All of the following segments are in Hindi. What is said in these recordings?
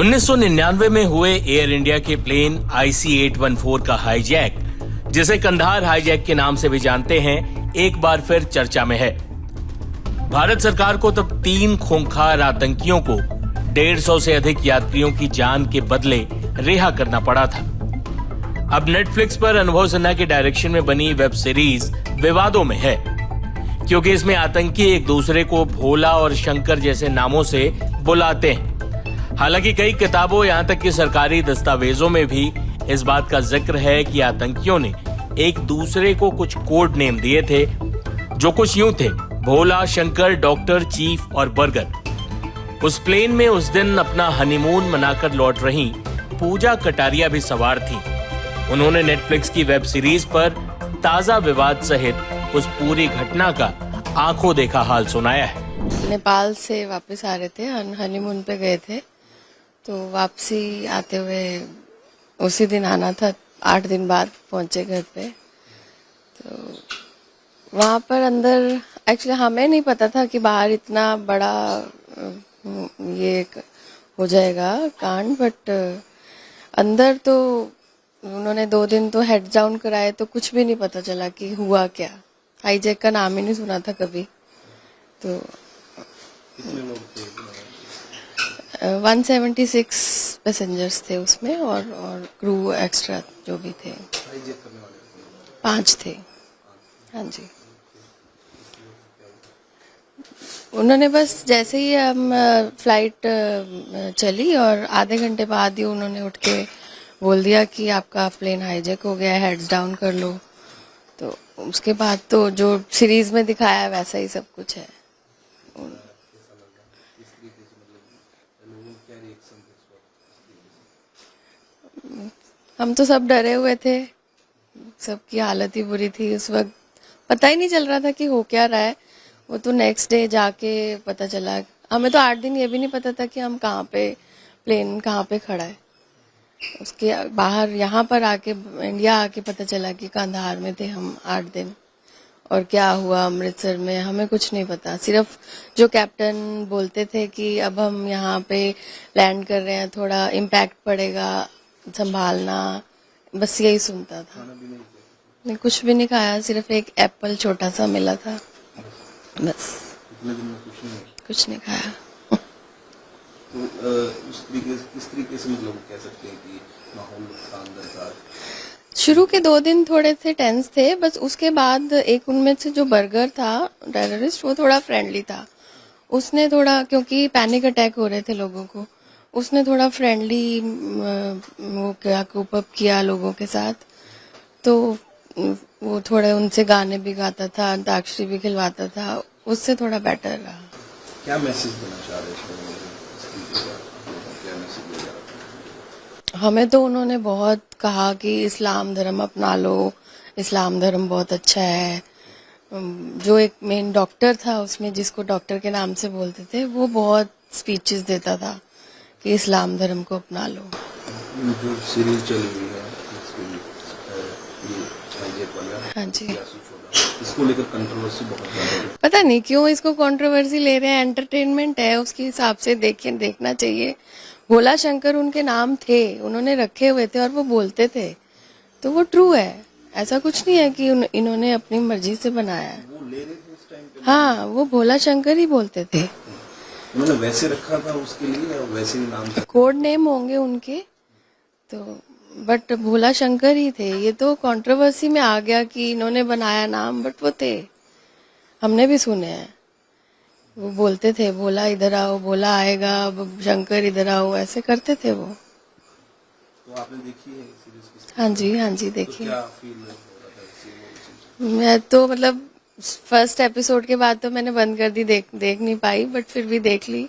1999 में हुए एयर इंडिया के प्लेन IC-814 का हाईजैक, जिसे कंधार हाईजैक के नाम से भी जानते हैं, एक बार फिर चर्चा में है। भारत सरकार को तब 3 खूंखार आतंकियों को 150 से अधिक यात्रियों की जान के बदले रिहा करना पड़ा था। अब नेटफ्लिक्स पर अनुभव सिन्हा के डायरेक्शन में बनी वेब सीरीज विवादों में है, क्योंकि इसमें आतंकी एक दूसरे को भोला और शंकर जैसे नामों से बुलाते हैं। हालांकि कई किताबों यहां तक कि सरकारी दस्तावेजों में भी इस बात का जिक्र है कि आतंकियों ने एक दूसरे को कुछ कोड नेम दिए थे, जो कुछ यूं थे: भोला, शंकर, डॉक्टर, चीफ और बर्गर। उस प्लेन में उस दिन अपना हनीमून मनाकर लौट रही पूजा कटारिया भी सवार थी। उन्होंने नेटफ्लिक्स की वेब सीरीज पर ताजा विवाद सहित उस पूरी घटना का आंखों देखा हाल सुनाया है। नेपाल से वापस आ रहे थे, हनीमून पे गए थे, तो वापसी आते हुए उसी दिन आना था, 8 दिन बाद पहुंचे घर पे। तो वहाँ पर अंदर एक्चुअली हमें नहीं पता था कि बाहर इतना बड़ा ये हो जाएगा कांड, बट अंदर तो उन्होंने 2 दिन तो हेड डाउन कराए, तो कुछ भी नहीं पता चला कि हुआ क्या। हाईजैक का नाम ही नहीं सुना था कभी। तो 176 पैसेंजर्स थे उसमें और क्रू एक्स्ट्रा जो भी थे 5 थे। हाँ जी, उन्होंने बस जैसे ही हम फ्लाइट चली और आधे घंटे बाद ही उन्होंने उठ के बोल दिया कि आपका प्लेन हाईजैक हो गया है, हेड्स डाउन कर लो। तो उसके बाद तो जो सीरीज में दिखाया वैसा ही सब कुछ है। हम तो सब डरे हुए थे, सबकी हालत ही बुरी थी उस वक्त। पता ही नहीं चल रहा था कि हो क्या रहा है। वो तो नेक्स्ट डे जाके पता चला। हमें तो 8 दिन ये भी नहीं पता था कि हम कहाँ पे, प्लेन कहाँ पे खड़ा है। उसके बाहर यहाँ पर आके, इंडिया आके पता चला कि कंधार में थे हम 8 दिन। और क्या हुआ अमृतसर में हमें कुछ नहीं पता। सिर्फ जो कैप्टन बोलते थे कि अब हम यहाँ पे लैंड कर रहे हैं, थोड़ा इम्पैक्ट पड़ेगा, संभालना, बस यही सुनता था। नहीं, कुछ भी नहीं खाया, सिर्फ एक एप्पल छोटा सा मिला था, बस। कुछ नहीं खाया। तो किस तरीके से मतलब कह सकते हैं कि माहौल था अंदर का? शुरू के 2 दिन थोड़े से टेंस थे, बस उसके बाद एक उनमें से जो बर्गर था टेररिस्ट, वो थोड़ा फ्रेंडली था। उसने थोड़ा, क्योंकि पैनिक अटैक हो रहे थे लोगों को, उसने थोड़ा फ्रेंडली वो क्या कोप अप किया लोगों के साथ। तो वो थोड़े उनसे गाने भी गाता था, अंताक्षरी भी खिलवाता था, उससे थोड़ा बेटर रहा। क्या मैसेज देना चाह रहे थे? क्या मैसेज दे रहा था? हमें तो उन्होंने बहुत कहा कि इस्लाम धर्म अपना लो, इस्लाम धर्म बहुत अच्छा है। जो एक मेन डॉक्टर था उसमें, जिसको डॉक्टर के नाम से बोलते थे, वो बहुत स्पीचेस देता था कि इस्लाम धर्म को अपना लो। जो सीरीज चल रही है हाँ जी, इसको लेकर कंट्रोवर्सी बहुत ज्यादा है। पता नहीं क्यों इसको कंट्रोवर्सी ले रहे हैं। एंटरटेनमेंट है, उसके हिसाब से देखना चाहिए। भोला शंकर उनके नाम थे, उन्होंने रखे हुए थे और वो बोलते थे, तो वो ट्रू है। ऐसा कुछ नहीं है कि इन्होंने अपनी मर्जी से बनाया है। वो ले रहे थे उस टाइम पे? हाँ, वो भोला शंकर ही बोलते थे। उन्होंने वैसे रखा था उसके लिए, वैसे ही नाम था। कोड नेम होंगे उनके, तो बट भोला शंकर ही थे। ये तो कंट्रोवर्सी में आ गया कि इन्होंने बनाया नाम, बट वो थे, हमने भी सुने हैं। वो बोलते थे, भोला इधर आओ, भोला आएगा, शंकर इधर आओ, ऐसे करते थे वो। तो आपने देखी है सीरीज? हाँ जी, हाँ जी, देखिए। क्या फील हो रहा था? मैं तो मतलब फर्स्ट एपिसोड के बाद तो मैंने बंद कर दी, देख नहीं पाई, बट फिर भी देख ली।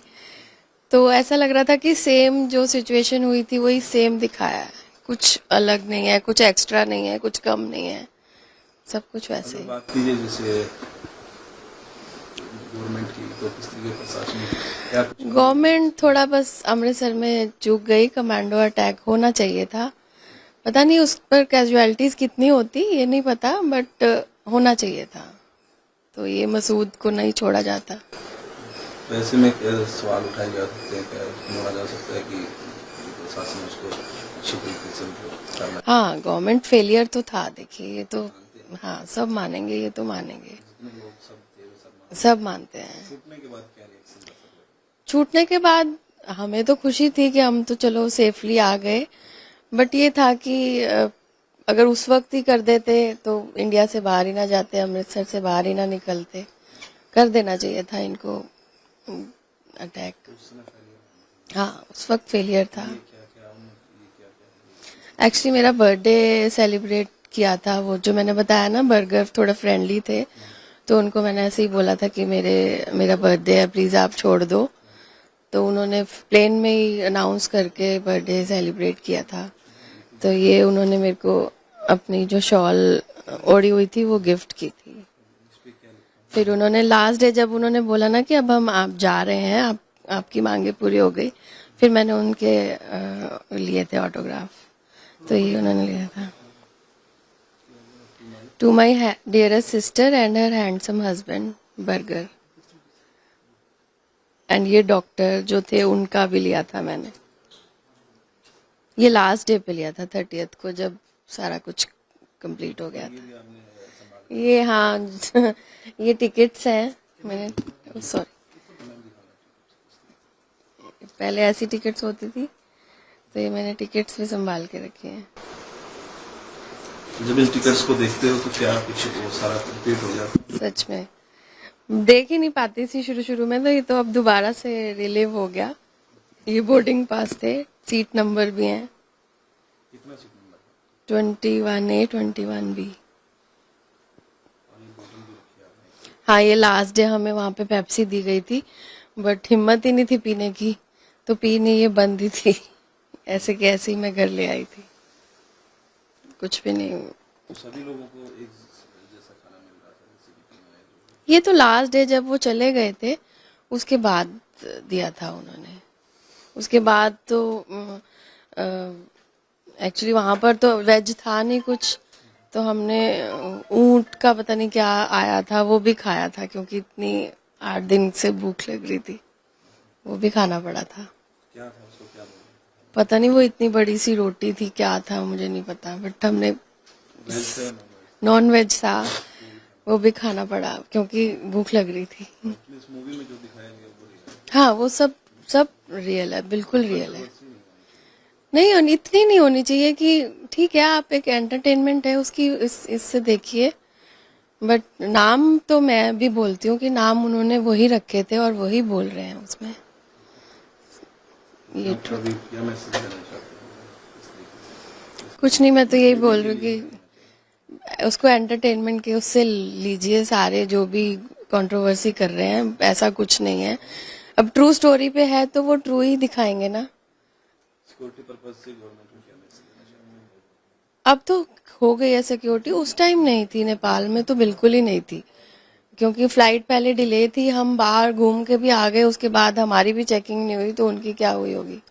तो ऐसा लग रहा था कि सेम जो सिचुएशन हुई थी वही सेम दिखाया है, कुछ अलग नहीं है, कुछ एक्स्ट्रा नहीं है, कुछ कम नहीं है, सब कुछ वैसे ही। बात कीजिए जैसे गवर्नमेंट की, तो किस तरीके प्रशासन क्या? गवर्नमेंट थोड़ा बस अमृतसर में चूक गई। कमांडो अटैक होना चाहिए था, पता नहीं उस पर कैजुअलिटीज कितनी होती ये नहीं पता, बट होना चाहिए था। तो ये मसूद को नहीं छोड़ा जाता। वैसे में सवाल उठाए जा सकते हैं, क्या माना जा सकता है कि प्रशासन उसको अच्छी तरीके से उनको करना हाँ, गवर्नमेंट फेलियर तो था, देखिए ये तो, हाँ सब मानेंगे, ये तो मानेंगे, जितने लोग सब थे वो सब सब मानते हैं। छूटने के बाद क्या रिएक्शन था सब लोग? छूटने के बाद हमें तो खुशी थी कि हम तो चलो सेफली आ गए, बट ये था कि अगर उस वक्त ही कर देते तो इंडिया से बाहर ही ना जाते, अमृतसर से बाहर ही ना निकलते, कर देना चाहिए था इनको अटैक। हाँ, उस वक्त फेलियर था। एक्चुअली मेरा बर्थडे सेलिब्रेट किया था, वो जो मैंने बताया ना, बर्गर थोड़ा फ्रेंडली थे, तो उनको मैंने ऐसे ही बोला था कि मेरा बर्थडे है, प्लीज आप छोड़ दो, तो उन्होंने प्लेन में ही अनाउंस करके बर्थडे सेलिब्रेट किया था। तो ये उन्होंने मेरे को अपनी जो शॉल ओढ़ी हुई थी वो गिफ्ट की थी। फिर उन्होंने लास्ट डे जब उन्होंने बोला ना कि अब आप जा रहे हैं, आपकी मांगे पूरी हो गई, फिर मैंने उनके लिए थे ऑटोग्राफ, तो ये उन्होंने लिया था। To my dearest sister and her handsome husband burger, and ये डॉक्टर जो थे उनका भी लिया था मैंने। ये लास्ट डे पे लिया था, 30th को, जब सारा कुछ कंप्लीट हो गया था। ये हाँ ये टिकट्स हैं, मैंने सॉरी पहले ऐसी टिकट्स होती थी, तो ये मैंने टिकट्स भी संभाल के रखी हैं। जब इन टिकट्स को देखते हो तो क्या कुछ वो सारा कंप्लीट हो जाता? सच में देख ही नहीं पाती थी शुरू शुरू में, तो ये तो अब दोबारा से रिलीव हो गया। ये बोर्डिंग पास थे, सीट नंबर भी हैं, कितना सीट नंबर? 21A 21B। हाँ, ये लास्ट डे हमें वहाँ पे पेप्सी दी गई थी, बट हिम्मत ही नहीं थी पीने की, तो पी नहीं, ये बंद ही थी। ऐसे के ऐसे ही मैं घर ले आई थी, कुछ भी नहीं। तो सभी लोगों को एक जैसा खाना मिल रहा था जैसे कि टीम है? ये तो लास्ट डे जब वो चले गए थे उसके बाद दिया था उन्होंने। उसके बाद तो एक्चुअली वहाँ पर तो वेज था नहीं कुछ, तो हमने ऊंट का पता नहीं क्या आया था, वो भी खाया था, क्योंकि इतनी 8 दिन से भूख लग रही थी, वो भी खाना पड़ा था। क्या था उसको, क्या बोलते? पता नहीं, वो इतनी बड़ी सी रोटी थी, क्या था मुझे नहीं पता, बट हमने वेज था? नॉन वेज था, वो भी खाना पड़ा क्योंकि भूख लग रही थी। इस मूवी में जो दिखाया गया वो रियल है? हाँ, वो सब रियल है, बिल्कुल रियल है। नहीं, इतनी नहीं होनी चाहिए कि ठीक है, आप एक एंटरटेनमेंट है उसकी, इससे देखिए, बट नाम तो मैं भी बोलती हूँ कि नाम उन्होंने वही रखे थे और वही बोल रहे हैं उसमें। ये आप अभी क्या मैसेज देना चाहते हैं? कुछ नहीं, मैं तो यही बोल रही हूँ कि उसको एंटरटेनमेंट के उससे लीजिए, सारे जो भी कंट्रोवर्सी कर रहे हैं, ऐसा कुछ नहीं है। अब ट्रू स्टोरी पे है तो वो ट्रू ही दिखाएंगे ना। सिक्योरिटी पर्पज से गवर्नमेंट को क्या मैसेज देना चाहते हैं? अब तो हो गई है सिक्योरिटी, उस टाइम नहीं थी, नेपाल में तो बिल्कुल ही नहीं थी, क्योंकि फ्लाइट पहले डिले थी, हम बाहर घूम के भी आ गए, उसके बाद हमारी भी चेकिंग नहीं हुई, तो उनकी क्या हुई होगी।